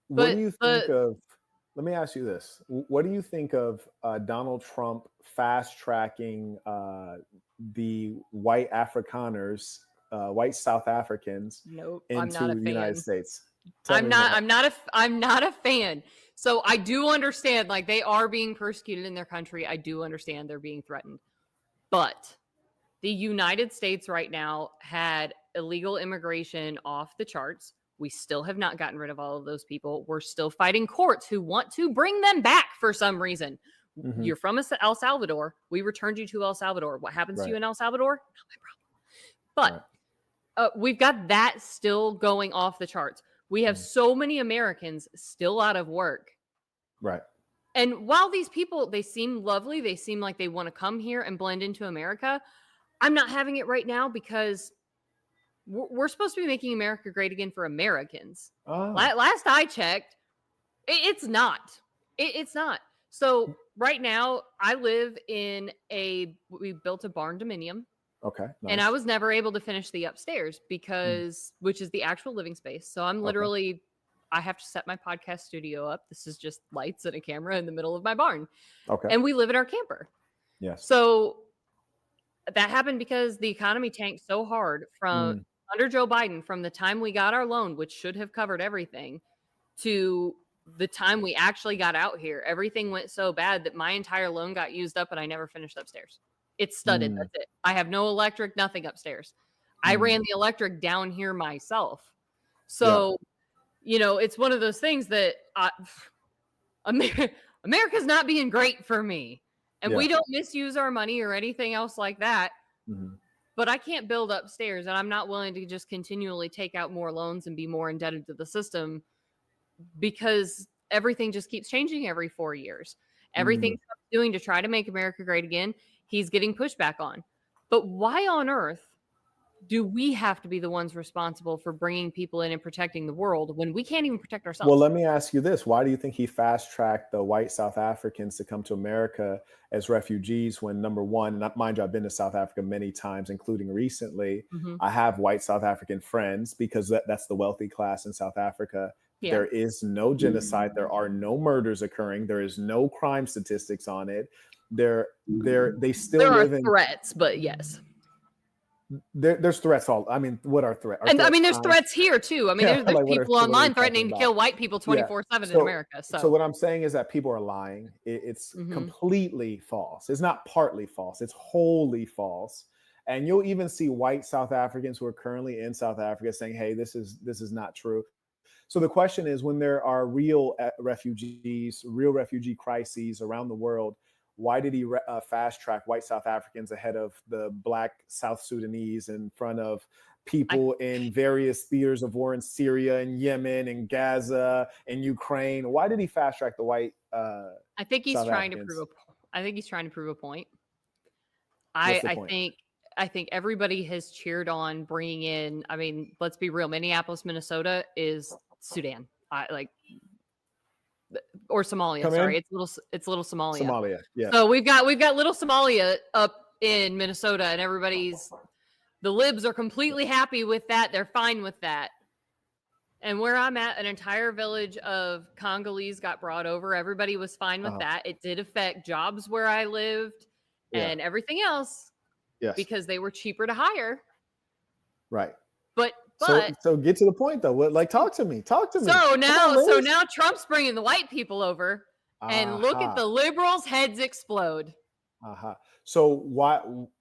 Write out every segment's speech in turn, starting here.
What do But you think of? Let me ask you this: What do you think of Donald Trump fast tracking the white Afrikaners, white South Africans, nope, I'm not a into the United fan. States? Tell I'm me not more. I'm not a I'm not a fan. So I do understand, like, they are being persecuted in their country. I do understand they're being threatened. But the United States right now had illegal immigration off the charts. We still have not gotten rid of all of those people. We're still fighting courts who want to bring them back for some reason. Hmm. You're from El Salvador. We returned you to El Salvador. What happens to you Right, in El Salvador? Not my problem. right, But we've got that still going off the charts. We have mhm, so many Americans still out of work. right. And while these people, they seem lovely, they seem like they want to come here and blend into America, I'm not having it right now because we're supposed to be making America great again for Americans. Ah, Last I checked, it's not. It's not. So right now, I live in we built a barn dominium, okay, and I nice. was never able to finish the upstairs Mm, because, which is the actual living space. So I'm okay, literally, I have to set my podcast studio up. This is just lights and a camera in the middle of my barn, okay, and we live in our camper. yes. So that happened because the economy tanked so hard from Mm, under Joe Biden, from the time we got our loan, which should have covered everything, to the time we actually got out here. Everything went so bad that my entire loan got used up and I never finished upstairs. It's studded. mm, That's it. I have no electric, nothing upstairs. I mm. ran the electric down here myself. Yeah, So, it's one of those things that America's not being great for me. And yeah. we don't misuse our money or anything else like that. Hmm. But I can't build upstairs, and I'm not willing to just continually take out more loans and be more indebted to the system because everything just keeps changing every 4 years. Everything Mm. Trump's doing to try to make America great again, he's getting pushback on. But why on earth do we have to be the ones responsible for bringing people in and protecting the world when we can't even protect Well, ourselves? let me ask you this. Why do you think he fast tracked the white South Africans to come to America as refugees when, number one, not mind you, I've been to South Africa many times, including recently. Mhm. I have white South African friends because that's the wealthy class in South Africa. Yeah. There is no genocide. There are no murders occurring. There is no crime statistics on it. They still There are live in threats, but yes. there's threats all. I mean, what are threats? Are And I threats mean, there's crime? threats here too. I mean, Yeah, there's like people what are we online talking threatening to about? kill white people Yeah. 24/7 in So America. so So, what I'm saying is that people are lying. It's mhm. completely false. It's not partly false. It's wholly false. And you'll even see white South Africans who are currently in South Africa saying, "Hey, this is not true." So the question is, when there are real refugees, real refugee crises around the world, why did he fast track white South Africans ahead of the black South Sudanese in front of I people in various theaters of war in Syria and Yemen and Gaza and Ukraine? Why did he fast track the white I think he's South trying to prove Africans? I think he's trying to prove a point. What's the I point? think everybody has cheered on bringing in. I mean, let's be real. Minneapolis, Minnesota is Sudan. Or Somalia. Come Sorry, in, it's little Somalia. Somalia. Yeah. So we've got little Somalia up in Minnesota, and the libs are completely happy with that. They're fine with that. And where I'm at, an entire village of Congolese got brought over. Everybody was fine with Uh-huh. that. It did affect jobs where I lived Yeah. and everything else Yes. because they were cheaper to hire. Right. But So get to the point though. What, like, talk to me. Talk to me. so Come on, now so Liz. now Trump's bringing the white people over, and look at Aha. the liberals' heads explode. Uh-huh. So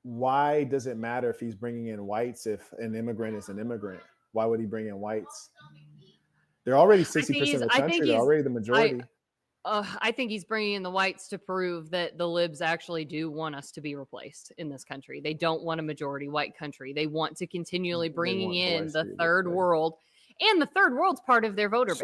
why does it matter if he's bringing in whites if an immigrant is an immigrant? Why would he bring in whites? They're already I think 60% he's of the I think country. They're he's already the I majority. I think he's bringing in the whites to prove that the libs actually do want us to be replaced in this country. They don't want a majority white country. They want to continually They bringing want the in whites to the be third replaced. world, and the third world's part of their voter base.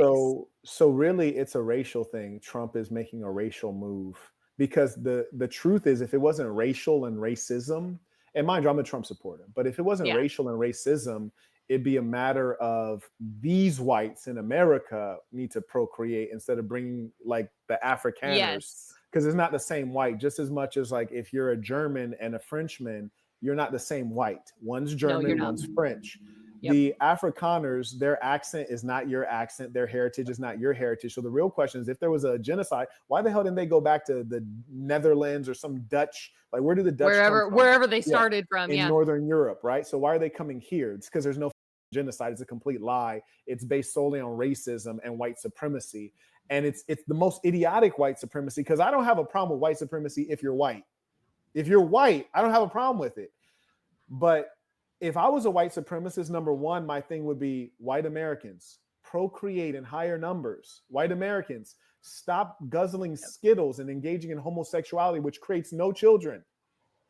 So really it's a racial thing. Trump is making a racial move because the truth is if it wasn't racial and racism, and mind you, I'm a Trump supporter, but if it wasn't Yeah. racial and racism, it'd be a matter of these whites in America need to procreate instead of bringing like the Afrikaners Yes. because it's not the same white just as much as like if you're a German and a Frenchman, you're not the same white. One's No, you're German, not. one's French. Yep. The Afrikaners, their accent is not your accent. Their heritage is not your heritage. So the real question is, if there was a genocide, why the hell didn't they go back to the Netherlands or some Dutch? Like, where do the Dutch come from? Wherever they Yeah, started from. in Yeah. Northern Europe, right? So why are they coming here? It's because there's no genocide. It's a complete lie. It's based solely on racism and white supremacy. And it's the most idiotic white supremacy, because I don't have a problem with white supremacy if you're white. If you're white, I don't have a problem with it. But if I was a white supremacist, number one, my thing would be white Americans procreate in higher numbers. White Americans stop guzzling Skittles and engaging in homosexuality, which creates no children.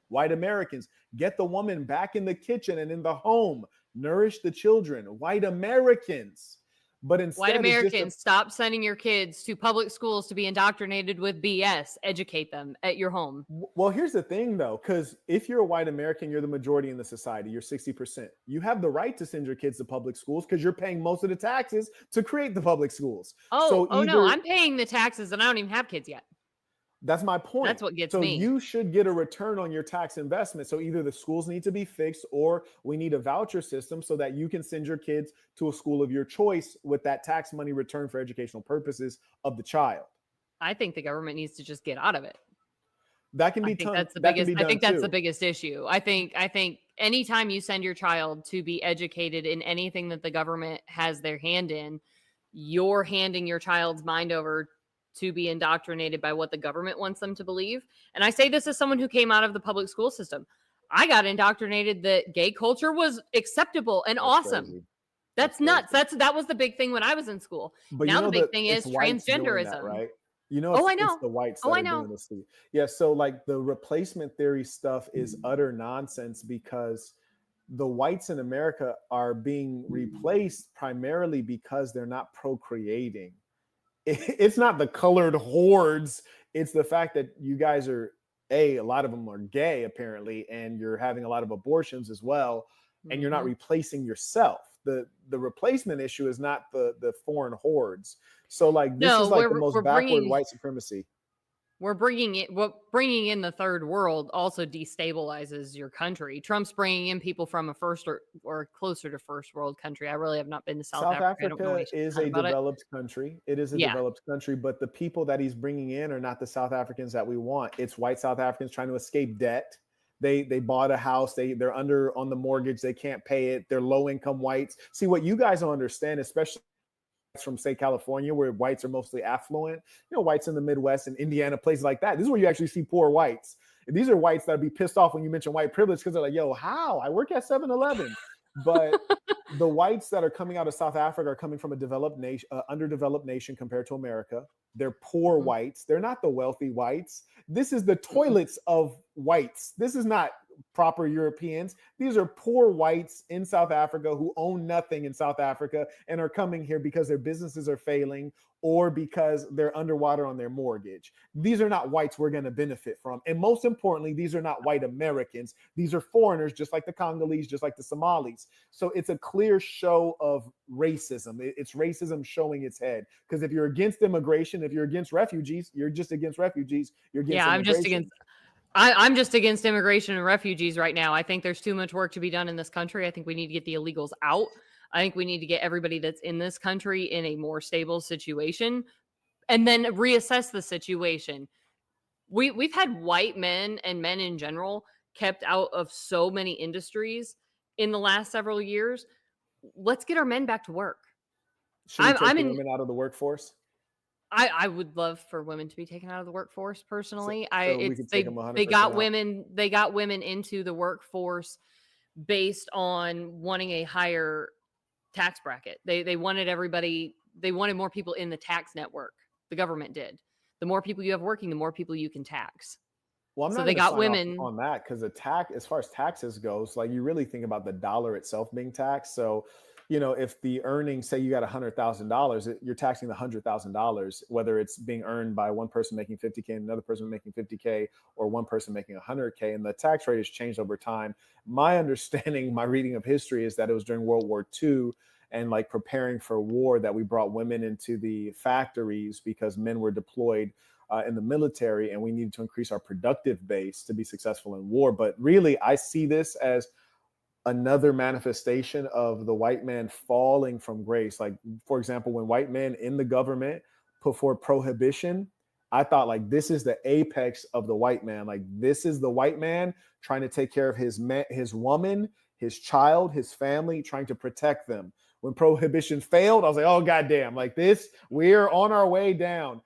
White Americans get the woman back in the kitchen and in the home, nourish the children. White Americans. But instead, white Americans, stop sending your kids to public schools to be indoctrinated with BS. Educate them at your home. Well, here's the thing, though, because if you're a white American, you're the majority in the society. You're 60%. You have the right to send your kids to public schools because you're paying most of the taxes to create the public schools. No, I'm paying the taxes and I don't even have kids yet. That's my point. That's what gets me. So you should get a return on your tax investment. So either the schools need to be fixed, or we need a voucher system so that you can send your kids to a school of your choice with that tax money returned for educational purposes of the child. I think the government needs to just get out of it. That can be done. That's the biggest. I think that's the biggest issue. I think anytime you send your child to be educated in anything that the government has their hand in, you're handing your child's mind over to be indoctrinated by what the government wants them to believe. And I say this as someone who came out of the public school system. I got indoctrinated that gay culture was acceptable and awesome. Crazy. That's nuts. That was the big thing when I was in school. But now the big thing is transgenderism, that, right? You know, it's the whites that are doing this. Yeah, so like the replacement theory stuff is utter nonsense, because the whites in America are being replaced primarily because they're not procreating. It's not the colored hordes. It's the fact that you guys are, a lot of them are gay apparently, and you're having a lot of abortions as well, and you're not replacing yourself. The replacement issue is not the foreign hordes. So like this is like the most backward white supremacy. Bringing in the third world also destabilizes your country. Trump's bringing in people from a first or closer to first world country. I really have not been to South Africa. Africa is a developed country. It is a developed country, but the people that he's bringing in are not the South Africans that we want. It's white South Africans trying to escape debt. They bought a house. They're under on the mortgage. They can't pay it. They're low income whites. See, what you guys don't understand, especially from, say, California, where whites are mostly affluent, whites in the Midwest and Indiana, places like that. This is where you actually see poor whites. And these are whites that would be pissed off when you mention white privilege, because they're like, yo, how? I work at 7-Eleven. But the whites that are coming out of South Africa are coming from a developed nation, underdeveloped nation compared to America. They're poor whites. They're not the wealthy whites. This is the toilets of whites. This is not proper Europeans. These are poor whites in South Africa who own nothing in South Africa and are coming here because their businesses are failing or because they're underwater on their mortgage. These are not whites we're going to benefit from. And most importantly, these are not white Americans. These are foreigners, just like the Congolese, just like the Somalis. So it's a clear show of racism. It's racism showing its head. Because if you're against immigration, if you're against refugees, you're just against refugees. You're against immigration. I'm just against immigration and refugees right now. I think there's too much work to be done in this country. I think we need to get the illegals out. I think we need to get everybody that's in this country in a more stable situation and then reassess the situation. We've had white men and men in general kept out of so many industries in the last several years. Let's get our men back to work. Should we take the women out of the workforce? I would love for women to be taken out of the workforce personally. They got women into the workforce based on wanting a higher tax bracket. They wanted more people in the tax network. The government did. The more people you have working, the more people you can tax. Well, I'm not they got women on that, because as far as taxes goes, like you really think about the dollar itself being taxed. So if the earnings, say you got $100,000, you're taxing the $100,000, whether it's being earned by one person making $50K and another person making $50K, or one person making $100K, and the tax rate has changed over time. My understanding, my reading of history is that it was during World War II and like preparing for war that we brought women into the factories because men were deployed in the military, and we needed to increase our productive base to be successful in war. But really, I see this as another manifestation of the white man falling from grace. Like, for example, when white men in the government put forward prohibition, I thought like this is the apex of the white man. Like this is the white man trying to take care of his man, his woman, his child, his family, trying to protect them. When prohibition failed, I was like, oh goddamn, like this, we're on our way down.